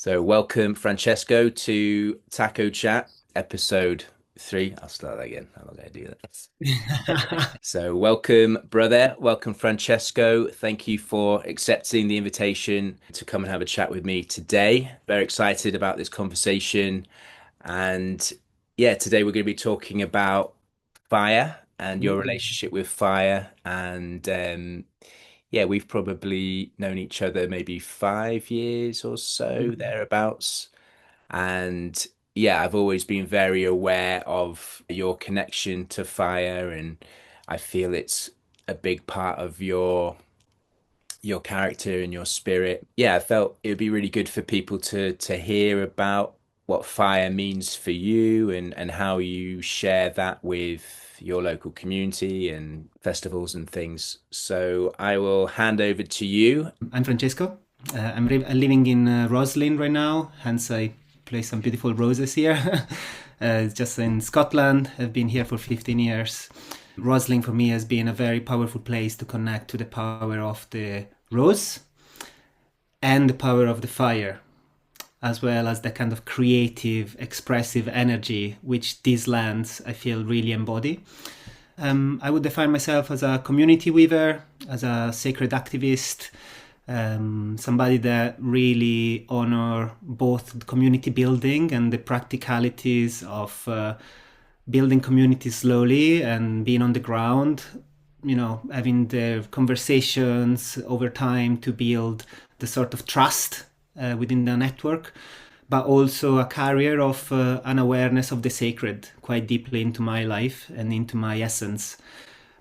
So, welcome, Francesco, to Taco Chat, episode 3. I'll start that again. I'm not going to do that. So, welcome, brother. Welcome, Francesco. Thank you for accepting the invitation to come and have a chat with me today. Very excited about this conversation. And yeah, today we're going to be talking about fire and your Mm. relationship with fire. And yeah, we've probably known each other maybe 5 years or so, Mm. thereabouts. And yeah, I've always been very aware of your connection to fire, and I feel it's a big part of your character and your spirit. Yeah, I felt it would be really good for people to hear about what fire means for you and how you share that with your local community and festivals and things. So I will hand over to you. I'm Francesco. I'm living in Roslin right now, hence I place some beautiful roses here. It's just in Scotland. I've been here for 15 years. Roslin for me has been a very powerful place to connect to the power of the rose and the power of the fire, as well as the kind of creative, expressive energy which these lands I feel really embody. I would define myself as a community weaver, as a sacred activist, somebody that really honor both community building and the practicalities of building communities slowly and being on the ground, having the conversations over time to build the sort of trust within the network, but also a carrier of an awareness of the sacred quite deeply into my life and into my essence.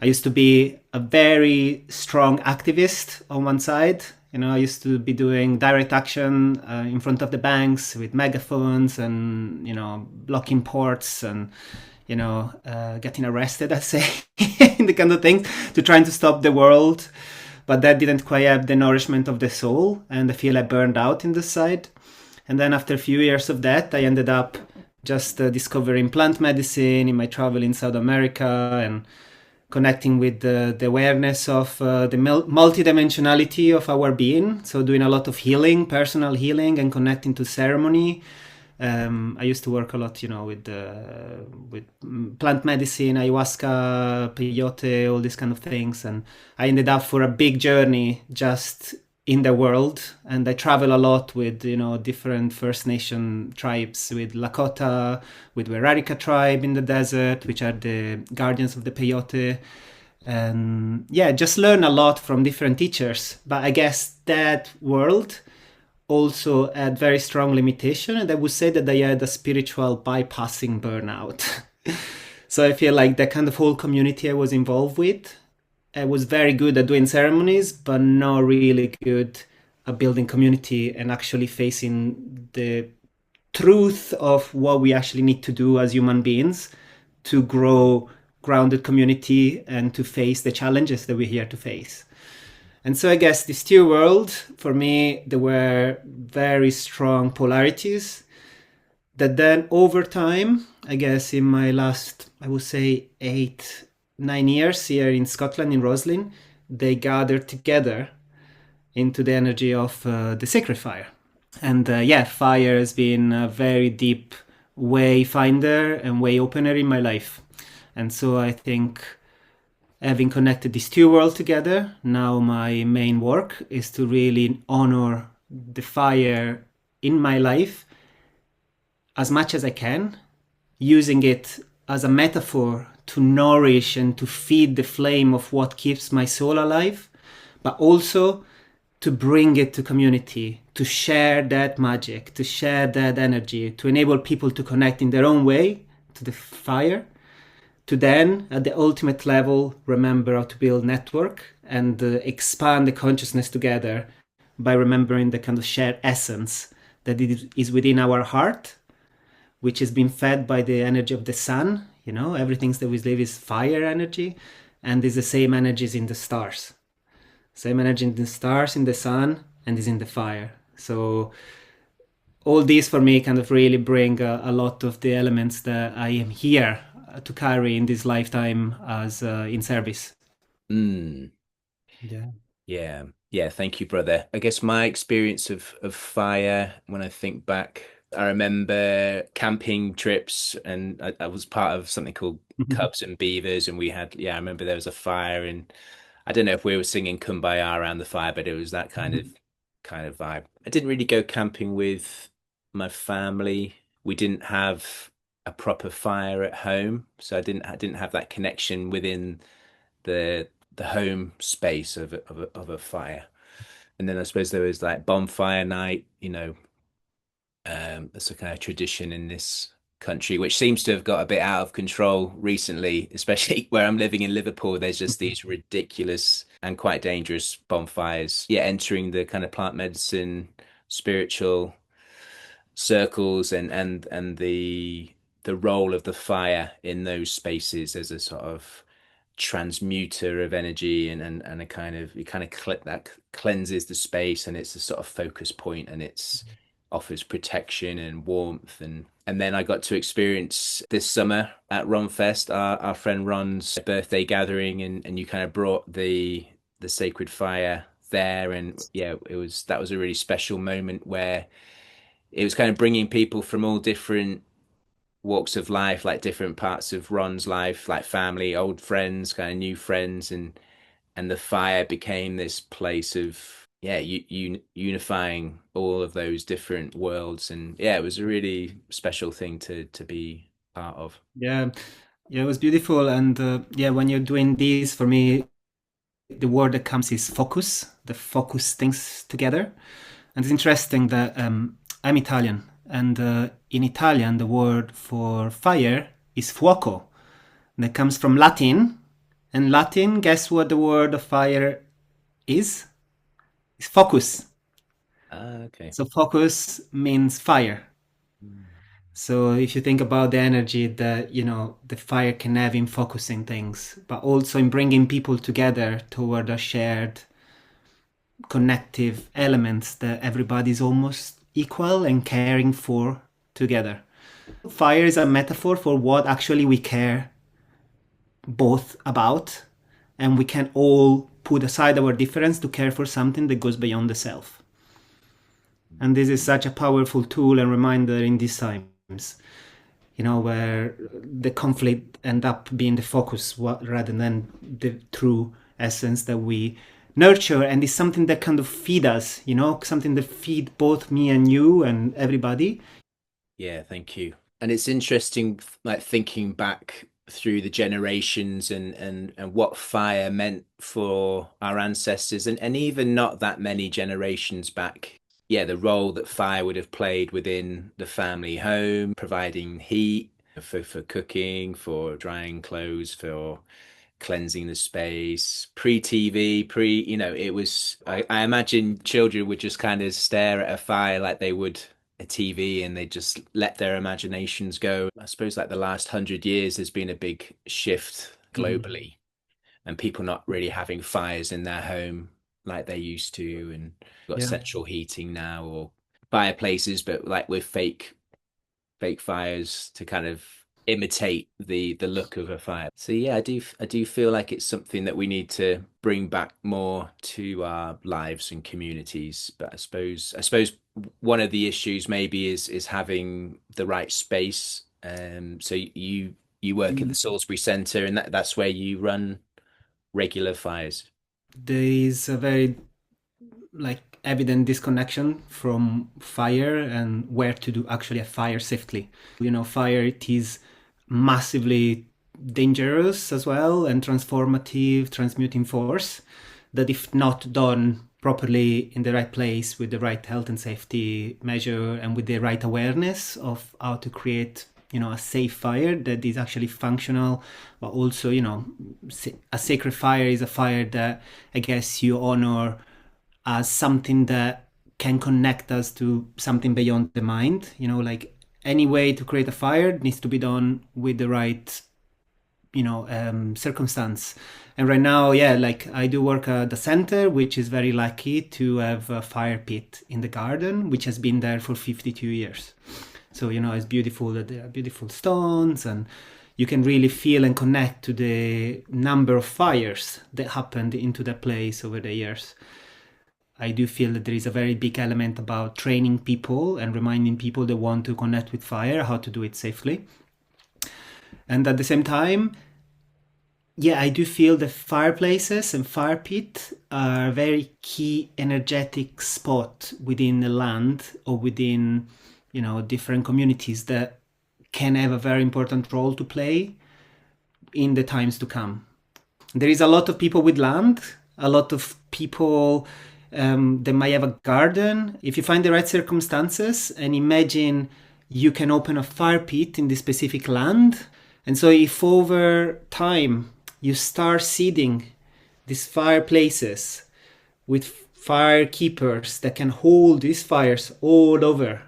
I used to be a very strong activist on one side. I used to be doing direct action in front of the banks with megaphones and, blocking ports and, getting arrested, I say, the kind of things to trying to stop the world. But that didn't quite have the nourishment of the soul. And I feel I burned out in this side. And then after a few years of that, I ended up just discovering plant medicine in my travel in South America and connecting with the awareness of the multidimensionality of our being. So doing a lot of healing, personal healing, and connecting to ceremony. I used to work a lot, with plant medicine, ayahuasca, peyote, all these kind of things, and I ended up for a big journey just in the world. And I travel a lot with different First Nation tribes, with Lakota, with Werarika tribe in the desert, which are the guardians of the peyote. And yeah, just learn a lot from different teachers. But I guess that world also had very strong limitation, and I would say that I had a spiritual bypassing burnout. So I feel like the kind of whole community I was involved with, I was very good at doing ceremonies, but not really good at building community and actually facing the truth of what we actually need to do as human beings to grow grounded community and to face the challenges that we're here to face. And so I guess this two world, for me, there were very strong polarities that then over time, I guess in my last, I would say 8, 9 years here in Scotland, in Roslin, they gathered together into the energy of the sacred fire. And yeah, fire has been a very deep way finder and way opener in my life. And so I think having connected these two worlds together, now my main work is to really honor the fire in my life as much as I can, using it as a metaphor to nourish and to feed the flame of what keeps my soul alive, but also to bring it to community, to share that magic, to share that energy, to enable people to connect in their own way to the fire, to then, at the ultimate level, remember how to build network and expand the consciousness together by remembering the kind of shared essence that it is within our heart, which has been fed by the energy of the sun. Everything that we live is fire energy, and is the same energies in the stars. Same energy in the stars, in the sun, and is in the fire. So all these for me kind of really bring a lot of the elements that I am here to carry in this lifetime as in service. Mm, Yeah. yeah. Yeah, thank you, brother. I guess my experience of fire, when I think back, I remember camping trips, and I was part of something called Cubs and Beavers, and we had, yeah, I remember there was a fire, and I don't know if we were singing Kumbaya around the fire, but it was that kind of vibe. I didn't really go camping with my family. We didn't have a proper fire at home, so I didn't have that connection within the home space of a fire. And then I suppose there was like bonfire night, that's a kind of tradition in this country, which seems to have got a bit out of control recently, especially where I'm living in Liverpool. There's just these ridiculous and quite dangerous bonfires. Yeah, entering the kind of plant medicine, spiritual circles, and the role of the fire in those spaces as a sort of transmuter of energy, and a kind of you kind of that cleanses the space, and it's a sort of focus point, and it's offers protection and warmth. And then I got to experience this summer at Ron Fest, our friend Ron's birthday gathering, and you kind of brought the sacred fire there. And yeah, that was a really special moment where it was kind of bringing people from all different walks of life, like different parts of Ron's life, like family, old friends, kind of new friends, and the fire became this place of, yeah, unifying all of those different worlds. And yeah, it was a really special thing to be part of. Yeah, yeah, it was beautiful. And yeah, when you're doing this, for me, the word that comes is focus. The focus things together. And it's interesting that I'm Italian, and in Italian, the word for fire is fuoco. That comes from Latin. And Latin, guess what the word of fire is? It's focus. Ah, okay. So focus means fire. So if you think about the energy that, the fire can have in focusing things, but also in bringing people together toward a shared connective elements that everybody's almost equal and caring for together. Fire is a metaphor for what actually we care both about, and we can all put aside our difference to care for something that goes beyond the self. And this is such a powerful tool and reminder in these times, where the conflict end up being the focus rather than the true essence that we nurture. And it's something that kind of feed us, something that feed both me and you and everybody. Yeah, thank you. And it's interesting, like thinking back through the generations, and what fire meant for our ancestors, and even not that many generations back. Yeah, the role that fire would have played within the family home, providing heat for cooking, for drying clothes, for cleansing the space, pre-TV, it was, I imagine children would just kind of stare at a fire like they would a TV, and they just let their imaginations go. I suppose like the last 100 years, there's been a big shift Mhm. globally, and people not really having fires in their home like they used to, and got Yeah. central heating now, or fireplaces, but like with fake fires to kind of imitate the look of a fire. So yeah, I do feel like it's something that we need to bring back more to our lives and communities. But I suppose one of the issues maybe is having the right space. So you work at the Salisbury Centre, and that's where you run regular fires. There is a very evident disconnection from fire and where to do actually a fire safely. Fire, it is massively dangerous as well, and transformative, transmuting force that if not done properly in the right place with the right health and safety measure and with the right awareness of how to create a safe fire that is actually functional, but also a sacred fire is a fire that I guess you honor as something that can connect us to something beyond the mind. Any way to create a fire needs to be done with the right, circumstance. And right now, yeah, I do work at the center, which is very lucky to have a fire pit in the garden, which has been there for 52 years. So, it's beautiful that there are beautiful stones, and you can really feel and connect to the number of fires that happened into that place over the years. I do feel that there is a very big element about training people and reminding people that want to connect with fire how to do it safely. And at the same time, yeah, I do feel that fireplaces and fire pit are a very key energetic spot within the land or within, different communities that can have a very important role to play in the times to come. There is a lot of people with land, a lot of people that might have a garden. If you find the right circumstances and imagine you can open a fire pit in this specific land. And so if over time you start seeding these fireplaces with fire keepers that can hold these fires all over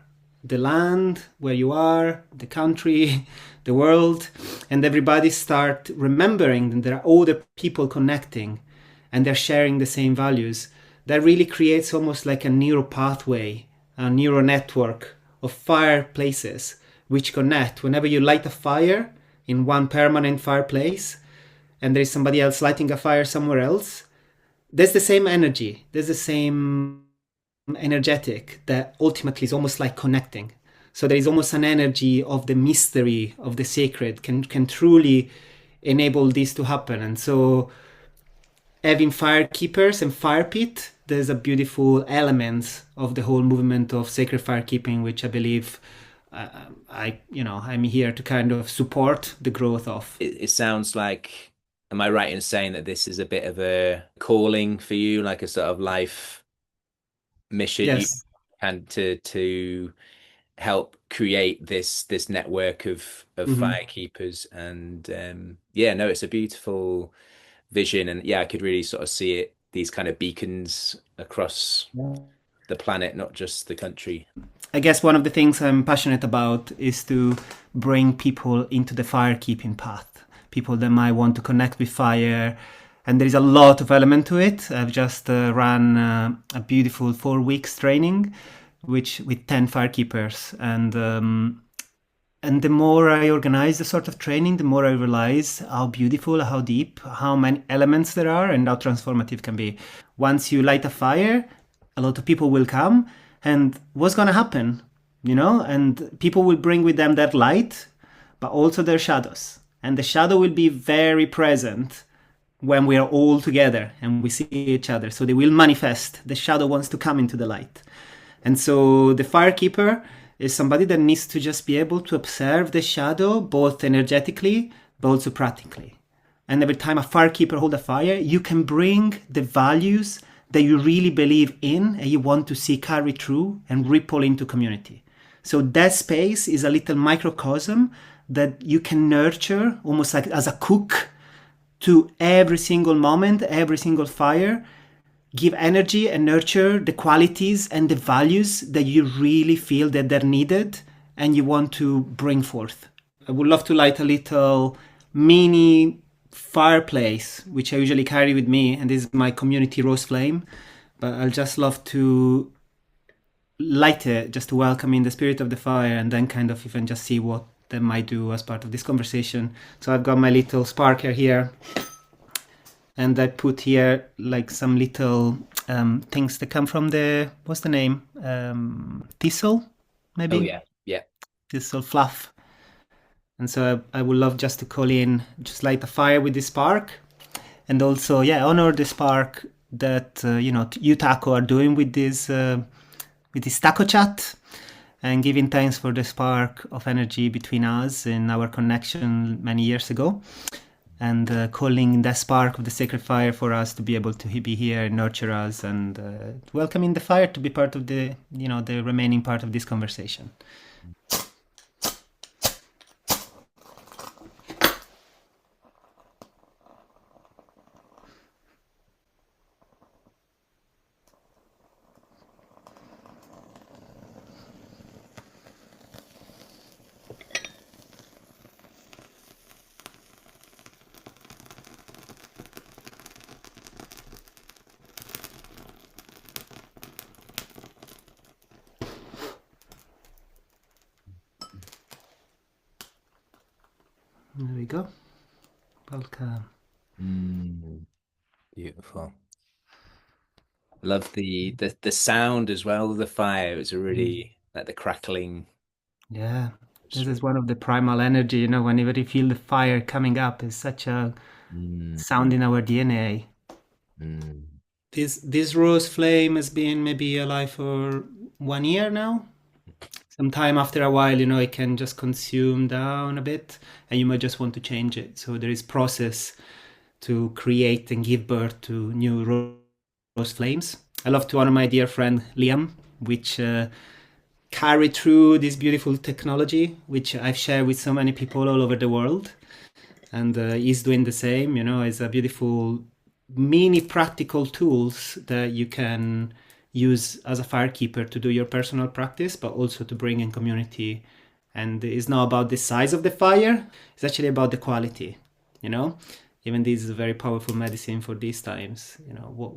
the land where you are, the country, the world, and everybody start remembering that there are other people connecting and they're sharing the same values. That really creates almost like a neural pathway, a neural network of fireplaces which connect. Whenever you light a fire in one permanent fireplace and there is somebody else lighting a fire somewhere else, there's the same energy, there's the same energetic that ultimately is almost like connecting. So there is almost an energy of the mystery of the sacred can truly enable this to happen. And so having fire keepers and fire pit, there's a beautiful element of the whole movement of sacred firekeeping, which I believe I'm here to kind of support the growth of. It sounds like, am I right in saying that this is a bit of a calling for you, like a sort of life mission you Yes. can to help create this network of Mm-hmm. firekeepers? And yeah, no, it's a beautiful vision, and yeah, I could really sort of see it, these kind of beacons across the planet, not just the country. I guess one of the things I'm passionate about is to bring people into the firekeeping path. People that might want to connect with fire, and there is a lot of element to it. I've just ran a beautiful 4 weeks training, which with 10 firekeepers, and the more I organize the sort of training, the more I realize how beautiful, how deep, how many elements there are, and how transformative can be. Once you light a fire, a lot of people will come, and what's going to happen? And people will bring with them that light, but also their shadows. And the shadow will be very present when we are all together and we see each other. So they will manifest. The shadow wants to come into the light. And so the firekeeper is somebody that needs to just be able to observe the shadow both energetically but also practically. And every time a firekeeper holds a fire, you can bring the values that you really believe in and you want to see carry through and ripple into community. So that space is a little microcosm that you can nurture almost like as a cook to every single moment, every single fire, give energy and nurture the qualities and the values that you really feel that they're needed and you want to bring forth. I would love to light a little mini fireplace, which I usually carry with me, and this is my community rose flame. But I'll just love to light it just to welcome in the spirit of the fire and then kind of even just see what they might do as part of this conversation. So I've got my little sparker here, and I put here like some little things that come from the, what's the name? Thistle, Oh maybe? yeah, yeah. Thistle fluff. And so I would love just to call in, just light a fire with this spark. And also, yeah, honor the spark that, you, Taco, are doing with this Taco chat, and giving thanks for the spark of energy between us and our connection many years ago, and calling that spark of the sacred fire for us to be able to be here and nurture us, and welcoming the fire to be part of the remaining part of this conversation. There we go. Welcome. Mm, beautiful. Love the sound as well of the fire. It's a Mm. really like the crackling. Yeah, It's this is really, one of the primal energy, whenever you feel the fire coming up, it's such a mm, sound in our DNA. mm, This rose flame has been maybe alive for 1 year now. Sometime after a while, it can just consume down a bit, and you might just want to change it. So there is process to create and give birth to new rose flames. I love to honor my dear friend Liam, which carried through this beautiful technology, which I've shared with so many people all over the world. And he's doing the same. It's a beautiful mini practical tools that you can use as a firekeeper to do your personal practice, but also to bring in community. And it's not about the size of the fire, it's actually about the quality. you know Even this is a very powerful medicine for these times.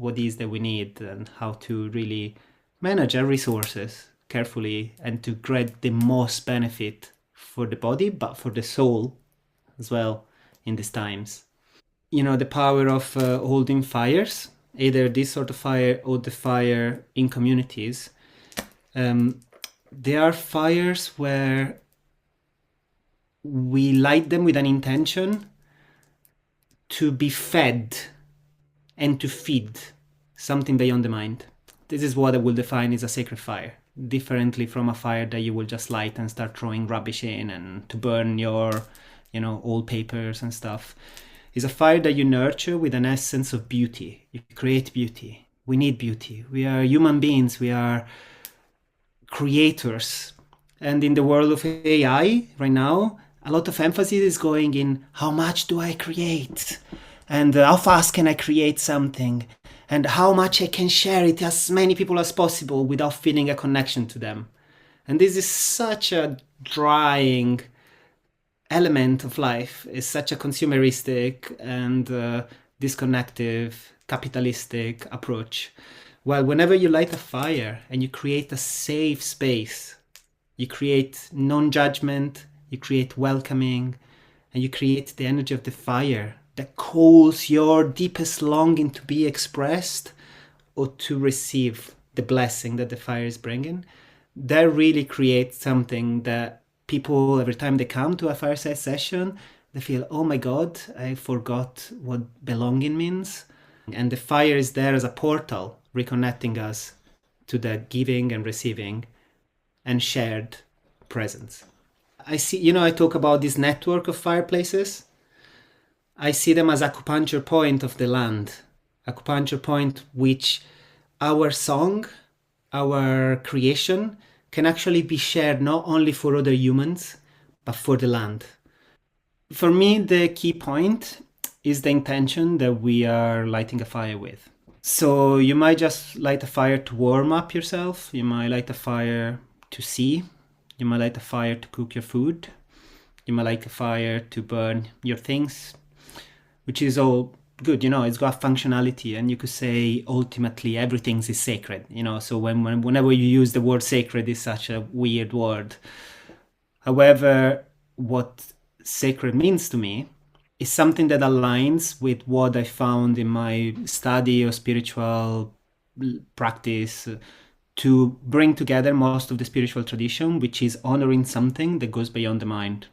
What is that we need, and how to really manage our resources carefully, and to get the most benefit for the body, but for the soul as well in these times. The power of holding fires, either this sort of fire or the fire in communities. Um, there are fires where we light them with an intention to be fed and to feed something beyond the mind. This is what I will define as a sacred fire, differently from a fire that you will just light and start throwing rubbish in and to burn your, old papers and stuff. It's a fire that you nurture with an essence of beauty. You create beauty. We need beauty. We are human beings. We are creators. And in the world of AI right now, a lot of emphasis is going in how much do I create? And how fast can I create something? And how much I can share it to as many people as possible without feeling a connection to them. And this is such a drying element of life. Is such a consumeristic and disconnective, capitalistic approach. Well, whenever you light a fire and you create a safe space, you create non judgment, you create welcoming, and you create the energy of the fire that calls your deepest longing to be expressed or to receive the blessing that the fire is bringing. That really creates something that people, every time they come to a fireside session, they feel, oh my God, I forgot what belonging means. And the fire is there as a portal, reconnecting us to that giving and receiving and shared presence. I see, I talk about this network of fireplaces. I see them as acupuncture point of the land, acupuncture point which our song, our creation can actually be shared not only for other humans, but for the land. For me, the key point is the intention that we are lighting a fire with. So you might just light a fire to warm up yourself. You might light a fire to see. You might light a fire to cook your food. You might light a fire to burn your things, which is all good. It's got functionality, and you could say ultimately everything is sacred. So whenever you use the word sacred, is such a weird word. However, what sacred means to me is something that aligns with what I found in my study of spiritual practice, to bring together most of the spiritual tradition, which is honoring something that goes beyond the mind,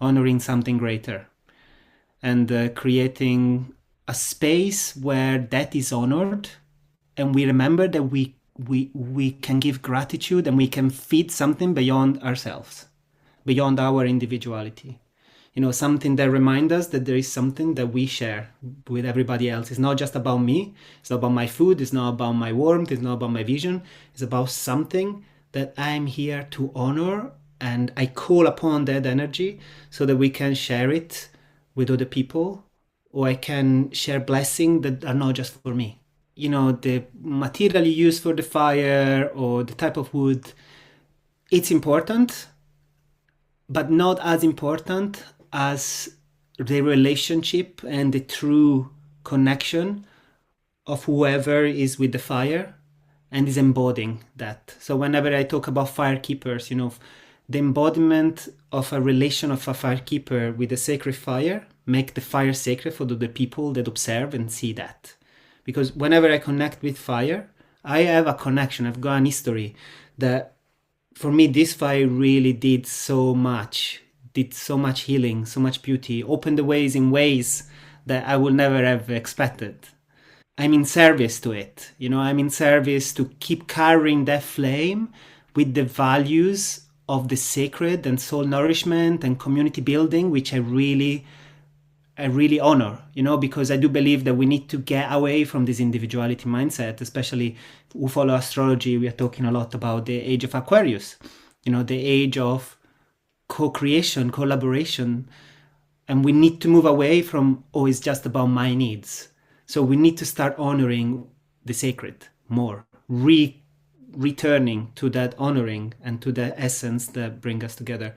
honoring something greater, and creating a space where that is honored, and we remember that we can give gratitude and we can feed something beyond ourselves, beyond our individuality. Something that reminds us that there is something that we share with everybody else. It's not just about me. It's not about my food. It's not about my warmth. It's not about my vision. It's about something that I'm here to honor, and I call upon that energy so that we can share it with other people, or I can share blessings that are not just for me. The material you use for the fire or the type of wood, it's important, but not as important as the relationship and the true connection of whoever is with the fire and is embodying that. So whenever I talk about firekeepers, the embodiment of a relation of a firekeeper with a sacred fire make the fire sacred for the people that observe and see that. Because whenever I connect with fire, I have a connection. I've got an history that for me, this fire really did so much healing, so much beauty, opened the ways in ways that I would never have expected. I'm in service to it. I'm in service to keep carrying that flame with the values of the sacred and soul nourishment and community building, which I really honor, because I do believe that we need to get away from this individuality mindset, especially who follow astrology. We are talking a lot about the age of Aquarius, the age of co-creation, collaboration. And we need to move away from, oh, it's just about my needs. So we need to start honoring the sacred more, returning to that honoring and to the essence that bring us together.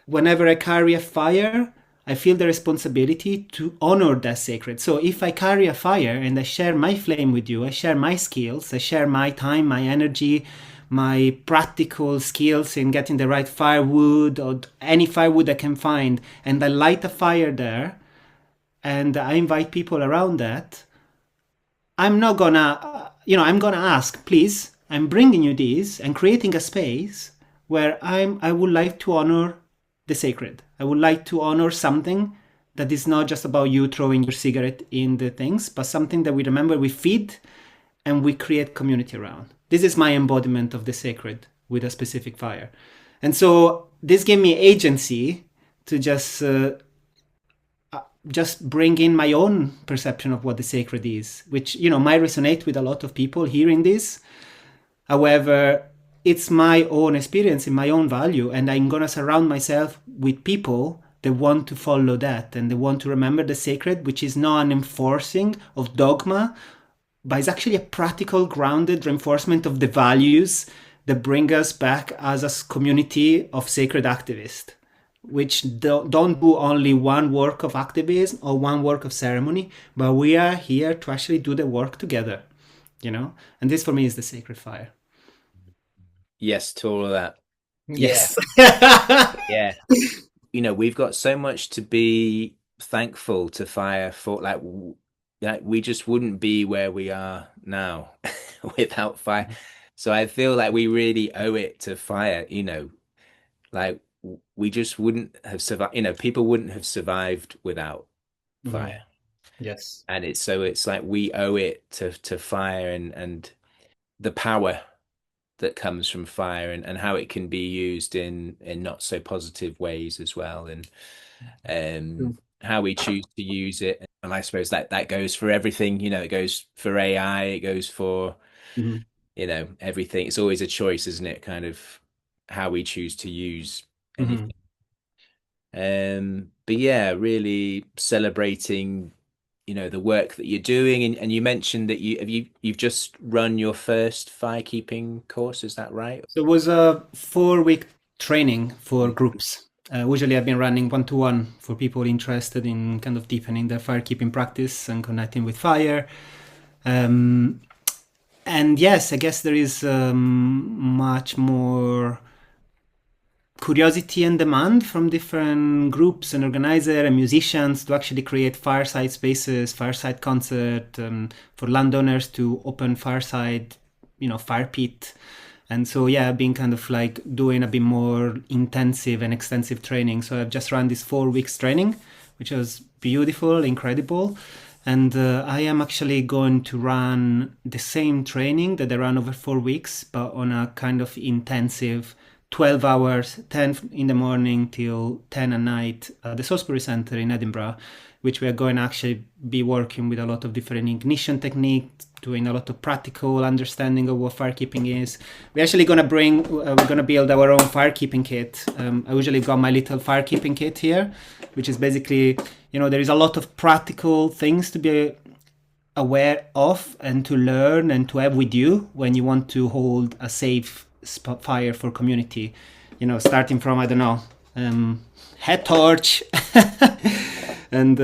Whenever I carry a fire, I feel the responsibility to honor that sacred. So if I carry a fire and I share my flame with you, I share my skills, I share my time, my energy, my practical skills in getting the right firewood or any firewood I can find, and I light a fire there and I invite people around that, I'm not gonna, I'm gonna ask, please, I'm bringing you this and creating a space where I would like to honor the sacred. I would like to honor something that is not just about you throwing your cigarette in the things, but something that we remember, we feed, and we create community around. This is my embodiment of the sacred with a specific fire. And so this gave me agency to just bring in my own perception of what the sacred is, which, might resonate with a lot of people hearing this. However, it's my own experience and my own value, and I'm going to surround myself with people that want to follow that and they want to remember the sacred, which is not an enforcing of dogma, but it's actually a practical, grounded reinforcement of the values that bring us back as a community of sacred activists, which don't do only one work of activism or one work of ceremony, but we are here to actually do the work together, And this for me is the sacred fire. Yes to all of that. Yeah. Yes. Yeah. We've got so much to be thankful to fire for. Like we just wouldn't be where we are now without fire. So I feel like we really owe it to fire, like we just wouldn't have survived, people wouldn't have survived without fire. Yes. And it's like we owe it to fire and the power that comes from fire and how it can be used in not so positive ways as well, and how we choose to use it. And I suppose that goes for everything, it goes for AI, it goes for Mhm. everything. It's always a choice, isn't it? Kind of how we choose to use Mhm. anything. But yeah, really celebrating, the work that you're doing. And you mentioned that you've just run your first firekeeping course, is that right? So it was a 4-week training for groups. Usually I've been running one-to-one for people interested in kind of deepening their firekeeping practice and connecting with fire. And yes, I guess there is much more curiosity and demand from different groups and organizers and musicians to actually create fireside spaces, fireside concert, for landowners to open fireside, fire pit. And so, yeah, I've been kind of like doing a bit more intensive and extensive training. So I've just run this 4 weeks training, which was beautiful, incredible. And I am actually going to run the same training that I ran over 4 weeks, but on a kind of intensive 12 hours, 10 in the morning till 10 at night at the Salisbury Centre in Edinburgh, which we are going to actually be working with a lot of different ignition techniques, doing a lot of practical understanding of what firekeeping is. We're actually going to we're going to build our own firekeeping kit. I usually got my little firekeeping kit here, which is basically, there is a lot of practical things to be aware of and to learn and to have with you when you want to hold a safe fire for community, starting from, I don't know, head torch and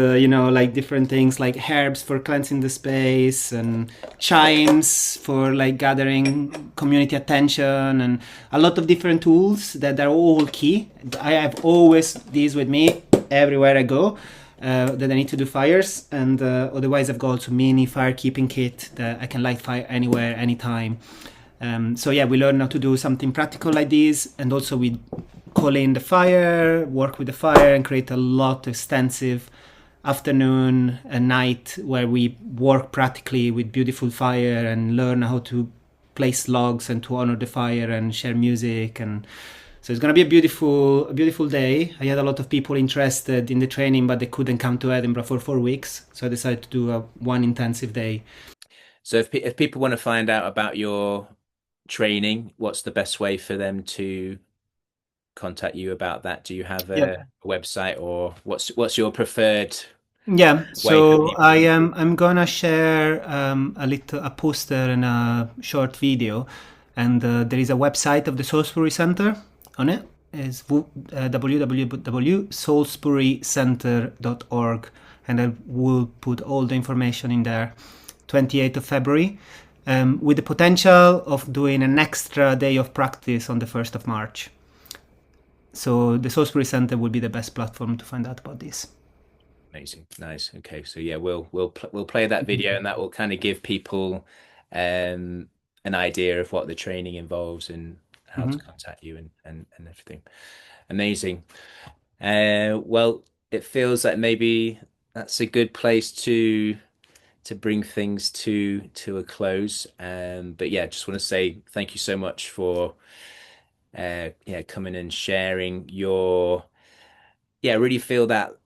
like different things like herbs for cleansing the space and chimes for like gathering community attention and a lot of different tools that are all key. I have always these with me everywhere I go. that I need to do fires, and otherwise I've got also mini firekeeping kit that I can light fire anywhere, anytime. So yeah, we learn how to do something practical like this, and also we call in the fire, work with the fire, and create a lot of extensive afternoon and night where we work practically with beautiful fire and learn how to place logs and to honor the fire and share music. And so it's going to be a beautiful day. I had a lot of people interested in the training, but they couldn't come to Edinburgh for 4 weeks, so I decided to do a one intensive day. So if people want to find out about your training, what's the best way for them to contact you about that? Do you have Yeah. a website, or what's your preferred Yeah, way for so people? I'm gonna share a poster and a short video, and there is a website of the Salisbury Center on it. It's www.salisburycenter.org, and I will put all the information in there. 28th of February, with the potential of doing an extra day of practice on the 1st of March. So the Salisbury Center will be the best platform to find out about this. Amazing, nice. Okay, so yeah, we'll play that video, and that will kind of give people an idea of what the training involves and how to Mhm. contact you and everything. Amazing. Well, it feels like maybe that's a good place to bring things to a close. But yeah, just want to say thank you so much for yeah, coming and sharing your, yeah, really feel that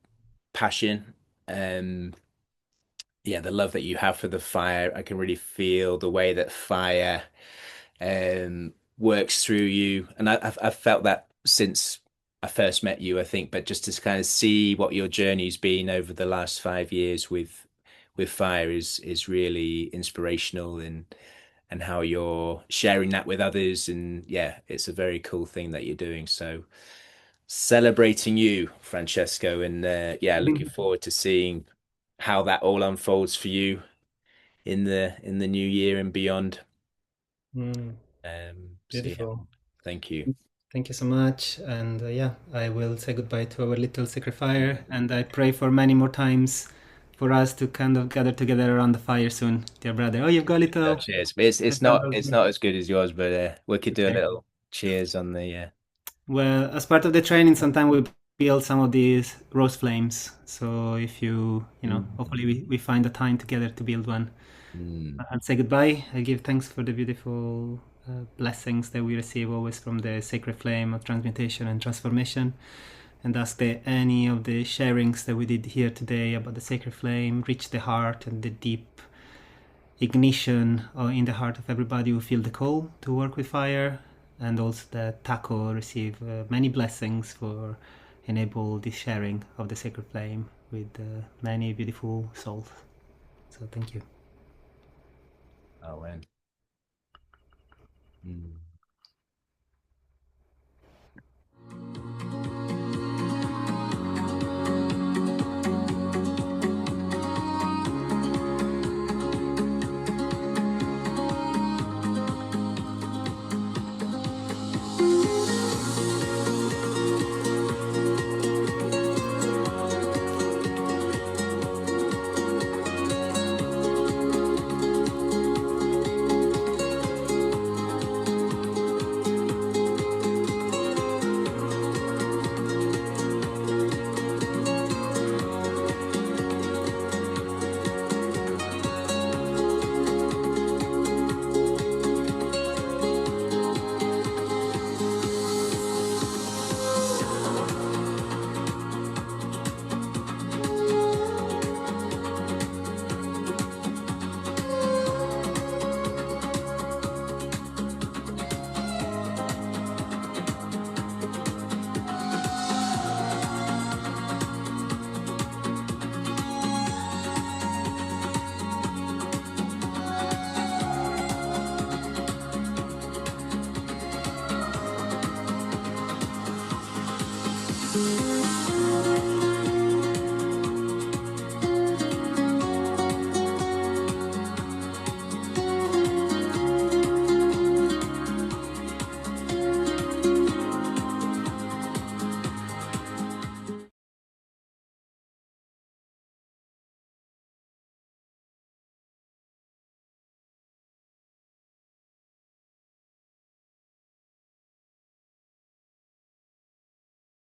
passion. Um yeah, the love that you have for the fire. I can really feel the way that fire works through you. And I've felt that since I first met you, I think, but just to kind of see what your journey's been over the last 5 years with fire is really inspirational, and how you're sharing that with others. And yeah, it's a very cool thing that you're doing. So celebrating you, Francesco, and yeah, looking forward to seeing how that all unfolds for you in the new year and beyond. Mm, So yeah, beautiful. thank you. Thank you so much. And yeah, I will say goodbye to our little sacred fire. And I pray for many more times for us to kind of gather together around the fire soon, dear brother. Oh, you've got a No, little cheers. It's not candles. it's not as good as yours, but we could do a Okay. little cheers on the Well, as part of the training, sometimes we build some of these rose flames. So if hopefully we find a time together to build one. Mm. I'll say goodbye. I give thanks for the beautiful blessings that we receive always from the sacred flame of transmutation and transformation. And ask that any of the sharings that we did here today about the sacred flame reach the heart and the deep ignition in the heart of everybody who feel the call to work with fire. And also that Taco receive many blessings for enable this sharing of the sacred flame with many beautiful souls. So thank you. Oh, man. Mm.